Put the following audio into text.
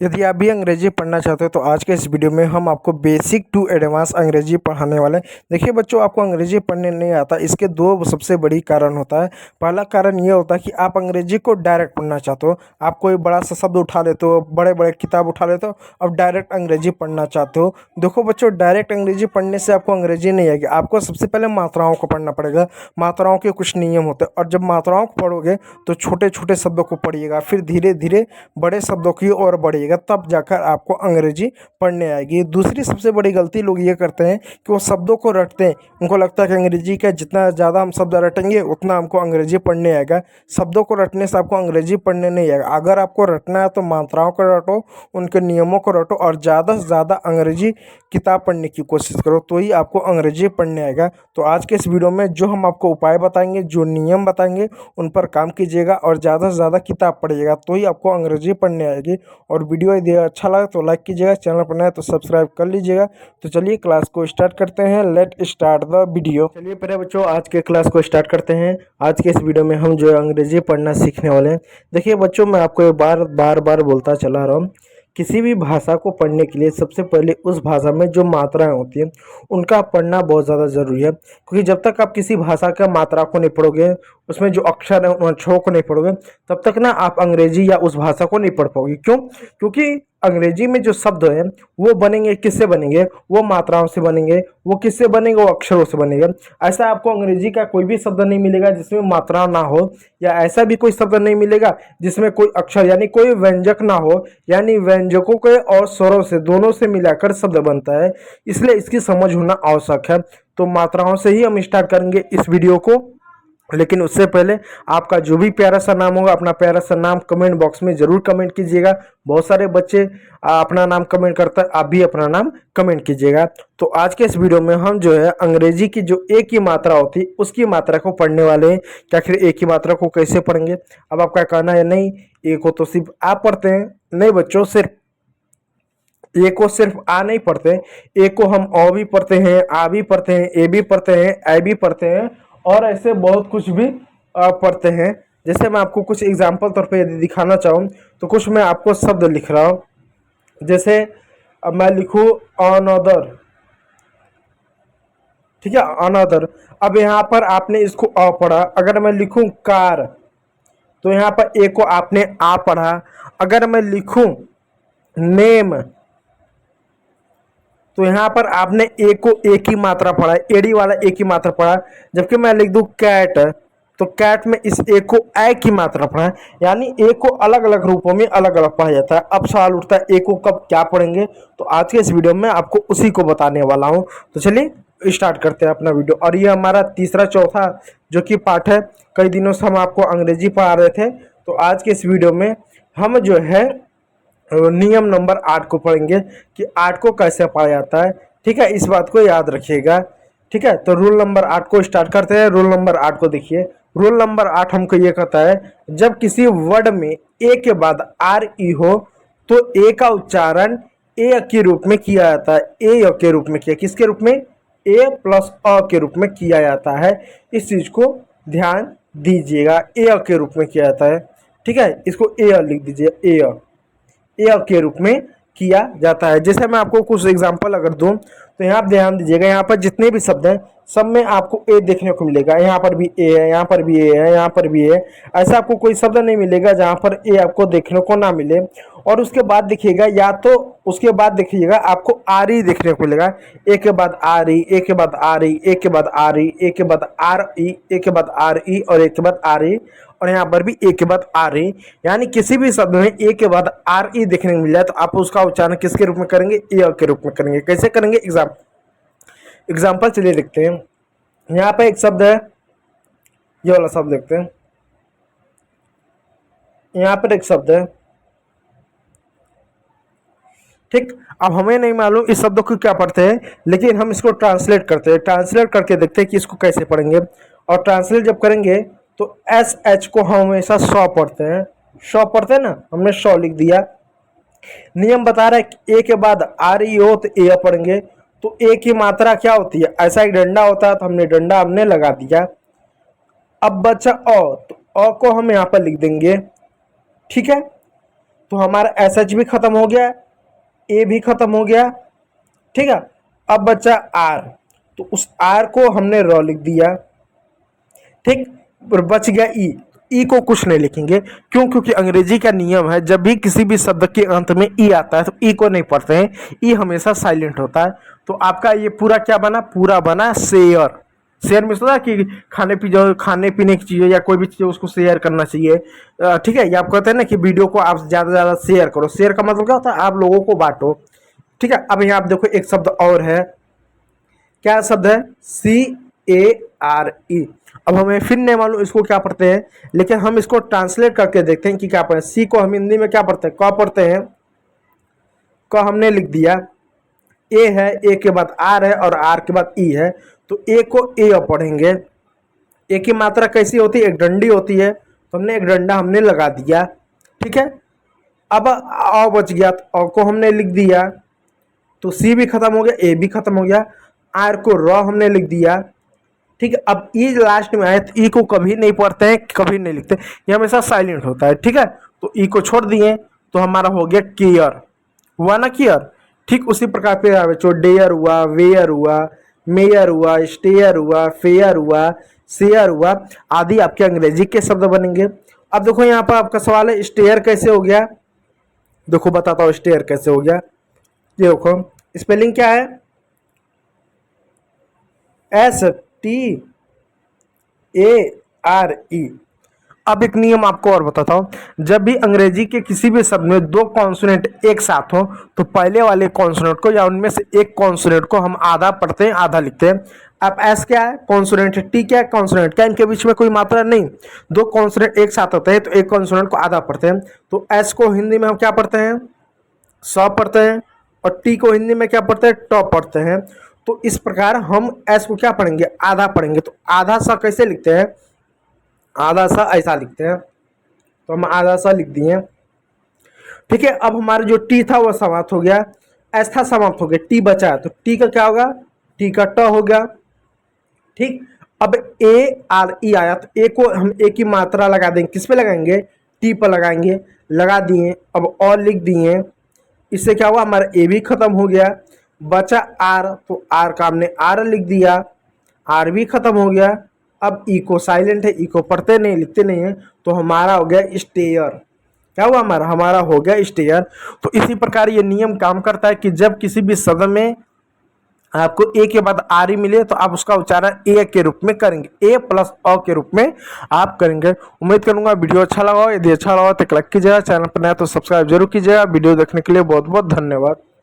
यदि आप भी अंग्रेजी पढ़ना चाहते हो तो आज के इस वीडियो में हम आपको बेसिक टू एडवांस अंग्रेजी पढ़ाने वाले हैं। देखिए बच्चों, आपको अंग्रेजी पढ़ने नहीं आता, इसके दो सबसे बड़ी कारण होता है। पहला कारण ये होता है कि आप अंग्रेजी को डायरेक्ट पढ़ना चाहते हो। आप कोई बड़ा सा शब्द उठा लेते हो, बड़े बड़े किताब उठा लेते हो, अब डायरेक्ट अंग्रेजी पढ़ना चाहते हो। देखो बच्चों, डायरेक्ट अंग्रेजी पढ़ने से आपको अंग्रेजी नहीं आएगी। आपको सबसे पहले मात्राओं को पढ़ना पड़ेगा। मात्राओं के कुछ नियम होते हैं, और जब मात्राओं को पढ़ोगे तो छोटे छोटे शब्दों को पढ़िएगा, फिर धीरे धीरे बड़े शब्दों की ओर बढ़िएगा, तब जाकर आपको अंग्रेजी पढ़ने आएगी। दूसरी सबसे बड़ी गलती लोग ये करते हैं कि वो शब्दों को रटते हैं। उनको लगता है कि अंग्रेजी का जितना ज़्यादा हम शब्द रटेंगे उतना हमको अंग्रेजी पढ़ने आएगा। शब्दों को रटने से आपको अंग्रेजी पढ़ने नहीं आएगा। अगर आपको रटना है तो मात्राओं को रटो, उनके नियमों को रटो, और ज़्यादा से ज़्यादा अंग्रेजी किताब पढ़ने की कोशिश करो, तो ही आपको अंग्रेजी पढ़ने आएगा। तो आज के इस वीडियो में जो हम आपको उपाय बताएंगे, जो नियम बताएंगे, उन पर काम कीजिएगा और ज़्यादा से ज़्यादा किताब पढ़िएगा, तो ही आपको अंग्रेजी पढ़ने आएगी। और वीडियो यदि अच्छा लगे तो लाइक कीजिएगा, चैनल पर नया है तो सब्सक्राइब कर लीजिएगा। तो चलिए क्लास को स्टार्ट करते हैं। Let start the video. चलिए पहले बच्चों, आज के क्लास को स्टार्ट करते हैं। आज के इस वीडियो में हम जो है अंग्रेजी पढ़ना सीखने वाले हैं। देखिए बच्चों, मैं आपको ये बार बार बोलता चला रहा हूँ, किसी भी भाषा को पढ़ने के लिए सबसे पहले उस भाषा में जो मात्राएं होती हैं उनका पढ़ना बहुत ज़्यादा ज़रूरी है। क्योंकि जब तक आप किसी भाषा का मात्रा को नहीं पढ़ोगे, उसमें जो अक्षर है उन अक्षरों को नहीं पढ़ोगे, तब तक ना आप अंग्रेजी या उस भाषा को नहीं पढ़ पाओगे। क्यों? क्योंकि अंग्रेजी में जो शब्द हैं वो बनेंगे किससे बनेंगे? वो मात्राओं से बनेंगे। वो किससे बनेंगे? वो अक्षरों से बनेंगे। ऐसा आपको अंग्रेजी का कोई भी शब्द नहीं मिलेगा जिसमें मात्रा ना हो, या ऐसा भी कोई शब्द नहीं मिलेगा जिसमें कोई अक्षर यानी कोई व्यंजक ना हो। यानी व्यंजकों के और स्वरों से, दोनों से मिलाकर शब्द बनता है, इसलिए इसकी समझ होना आवश्यक है। तो मात्राओं से ही हम स्टार्ट करेंगे इस वीडियो को। लेकिन उससे पहले आपका जो भी प्यारा सा नाम होगा, अपना प्यारा सा नाम कमेंट बॉक्स में जरूर कमेंट कीजिएगा। बहुत सारे बच्चे अपना नाम कमेंट करते हैं, आप भी अपना नाम कमेंट कीजिएगा। तो आज के इस वीडियो में हम जो है अंग्रेजी की जो एक ही मात्रा होती है उसकी मात्रा को पढ़ने वाले हैं। क्या आखिर एक ही मात्रा को कैसे पढ़ेंगे? अब आपका कहना है नहीं, एक को तो सिर्फ आप पढ़ते हैं। नहीं बच्चों, सिर्फ ए को सिर्फ आ नहीं पढ़ते, ए को हम अ भी पढ़ते हैं, आ भी पढ़ते हैं, ए भी पढ़ते हैं, ऐ भी पढ़ते हैं, और ऐसे बहुत कुछ भी पढ़ते हैं। जैसे मैं आपको कुछ एग्जाम्पल तौर पे यदि दिखाना चाहूँ तो कुछ मैं आपको शब्द लिख रहा हूँ। जैसे अब मैं लिखूँ अनदर, ठीक है, अनदर। अब यहाँ पर आपने इसको अ पढ़ा। अगर मैं लिखूँ कार, तो यहाँ पर ए को आपने आ पढ़ा। अगर मैं लिखूँ नेम, तो यहाँ पर आपने ए को एक ही मात्रा पढ़ा, एडी वाला एक ही मात्रा पढ़ा। जबकि मैं लिख दूं कैट, तो कैट में इस ए को ए की मात्रा पढ़ा। यानी ए को अलग अलग रूपों में अलग अलग पढ़ा जाता है। अब सवाल उठता है ए को कब क्या पढ़ेंगे? तो आज के इस वीडियो में आपको उसी को बताने वाला हूँ। तो चलिए स्टार्ट करते हैं अपना वीडियो। और ये हमारा तीसरा चौथा जो कि पार्ट है। कई दिनों से हम आपको अंग्रेजी पढ़ा रहे थे, तो आज के इस वीडियो में हम जो है नियम नंबर 8 को पढ़ेंगे कि 8 को कैसे पढ़ा जाता है। ठीक है, इस बात को याद रखिएगा। ठीक है, तो रूल नंबर 8 को स्टार्ट करते हैं। रूल नंबर 8 को देखिए। रूल नंबर 8 हमको ये कहता है, जब किसी वर्ड में ए के बाद आर ई हो तो ए का उच्चारण ए के रूप में किया जाता है। ए के रूप में किया, किसके रूप में? ए प्लस अ के रूप में किया जाता है। इस चीज को ध्यान दीजिएगा, ए के रूप में किया जाता है। ठीक है, इसको ए लिख दीजिए, ए के रूप में किया जाता है। जैसे मैं आपको कुछ एग्जांपल अगर दूं तो यहाँ आप ध्यान दीजिएगा, यहाँ पर जितने भी शब्द हैं सब में आपको ए देखने को मिलेगा। यहाँ पर भी ए है, यहाँ पर भी ए है, यहाँ पर भी ए। ऐसा आपको कोई शब्द नहीं मिलेगा जहाँ पर ए आपको देखने को ना मिले। और उसके बाद देखिएगा, या तो उसके बाद देखिएगा आपको आर ई देखने को मिलेगा। ए के बाद आर ई, ए के बाद आर ई, ए के बाद आर ई, ए के बाद आर ई, ए के बाद आर ई, और ए के बाद आर ई, और यहाँ पर भी ए के बाद आर ई। यानी किसी भी शब्द में ए के बाद आर ई देखने को मिल जाए तो आप उसका उच्चारण किसके रूप में करेंगे? ए के रूप में करेंगे। कैसे करेंगे? एग्जाम्पल चलिए लिखते हैं। यहाँ पे एक शब्द है, ये वाला शब्द देखते हैं। यहाँ पर एक शब्द है, ठीक। अब हमें नहीं मालूम इस शब्द को क्या पढ़ते हैं, लेकिन हम इसको ट्रांसलेट करते हैं। ट्रांसलेट करके देखते हैं कि इसको कैसे पढ़ेंगे। और ट्रांसलेट जब करेंगे तो एस एच को हम हमेशा सौ पढ़ते हैं। सौ पढ़ते हैं ना, हमने सौ लिख दिया। नियम बता रहा है कि ए के बाद आर ई हो तो ए पढ़ेंगे। तो ए की मात्रा क्या होती है? ऐसा एक डंडा होता है, तो हमने डंडा हमने लगा दिया। अब बचा अ, तो अ को हम यहाँ पर लिख देंगे। ठीक है, तो हमारा SH भी खत्म हो गया, A भी खत्म हो गया, ठीक है। अब बचा R, तो उस R को हमने रॉ लिख दिया, ठीक। और बच गया ई को कुछ नहीं लिखेंगे, क्यों? क्योंकि अंग्रेजी का नियम है, जब भी किसी भी शब्द के अंत में ई आता है तो ई को नहीं पढ़ते हैं, ई हमेशा साइलेंट होता है। तो आपका ये पूरा क्या बना? पूरा बना शेयर। शेयर में सोचा कि खाने पीने की चीज़ें या कोई भी चीज़ उसको शेयर करना चाहिए, ठीक है। ये आप कहते हैं ना कि वीडियो को आप ज़्यादा से ज़्यादा शेयर करो। शेयर का मतलब क्या होता है? आप लोगों को बांटो, ठीक है। अब यहाँ आप देखो एक शब्द और है, क्या शब्द है? CARE। अब हमें फिर नहीं मालूम इसको क्या पढ़ते हैं, लेकिन हम इसको ट्रांसलेट करके देखते हैं कि क्या पढ़ते हैं। सी को हम हिंदी में क्या पढ़ते हैं? क पढ़ते हैं। क हमने लिख दिया, ए है, ए के बाद आर है और आर के बाद ई है, तो ए को ए पढ़ेंगे। ए की मात्रा कैसी होती है? एक डंडी होती है, तो हमने एक डंडा हमने लगा दिया, ठीक है। अब अ बच गया, तो अ को हमने लिख दिया, तो सी भी खत्म हो गया, ए भी खत्म हो गया। आर को रॉ हमने लिख दिया, ठीक है। अब ई लास्ट में आए, तो ई को कभी नहीं पढ़ते हैं, कभी नहीं लिखते, ये हमेशा साइलेंट होता है, ठीक है। तो ई को छोड़ दिए, तो हमारा हो गया केयर, हुआ ना केयर। ठीक उसी प्रकार पे जो डेयर हुआ, वेयर हुआ, मेयर हुआ, स्टेयर हुआ, फेयर हुआ, शेयर हुआ, आदि आपके अंग्रेजी के शब्द बनेंगे। अब देखो यहाँ पर आपका सवाल है स्टेयर कैसे हो गया? देखो बताता हूँ स्टेयर कैसे हो गया। ये देखो स्पेलिंग क्या है? STARE। अब एक नियम आपको और बताता हूँ, जब भी अंग्रेजी के किसी भी शब्द में दो कॉन्सोनेंट एक साथ हो, तो पहले वाले कॉन्सोनेंट को या उनमें से एक कॉन्सोनेंट को हम आधा पढ़ते हैं, आधा लिखते हैं। अब एस क्या है? कॉन्सोनेंट। टी क्या है? कॉन्सोनेंट। क्या इनके बीच में कोई मात्रा नहीं? दो कॉन्सोनेंट एक साथ होते हैं, तो एक कॉन्सोनेंट को आधा पढ़ते हैं। तो एस को हिंदी में हम क्या पढ़ते हैं? स पढ़ते हैं, और टी को हिंदी में क्या पढ़ते हैं? ट पढ़ते हैं। तो इस प्रकार हम एस को क्या पढ़ेंगे? आधा पढ़ेंगे। तो आधा सा कैसे लिखते हैं? आधा सा ऐसा लिखते हैं, तो हम आधा सा लिख दिए, ठीक है। अब हमारा जो टी था वो समाप्त हो गया, एस था समाप्त हो गया, टी बचा, तो टी का क्या होगा? टी का ट हो गया, ठीक। अब ARE आया, तो ए को हम ए की मात्रा लगा देंगे, किस पे लगाएंगे? टी पर लगाएंगे, लगा दिए। अब और लिख दिए, इससे क्या हुआ? हमारा ए भी खत्म हो गया, बचा आर, तो आर का हमने आर लिख दिया, आर भी खत्म हो गया। अब ई को साइलेंट है, ई को पढ़ते नहीं, लिखते नहीं है, तो हमारा हो गया स्टेयर। क्या हुआ? हमारा हो गया स्टेयर। तो इसी प्रकार ये नियम काम करता है कि जब किसी भी शब्द में आपको ए के बाद आर ही मिले, तो आप उसका उच्चारण ए के रूप में करेंगे, ए प्लस अ के रूप में आप करेंगे। उम्मीद करूंगा वीडियो अच्छा लगा हो। यदि अच्छा लगा तो लाइक कीजिएगा, चैनल पर नया तो सब्सक्राइब जरूर कीजिएगा। वीडियो देखने के लिए बहुत बहुत धन्यवाद।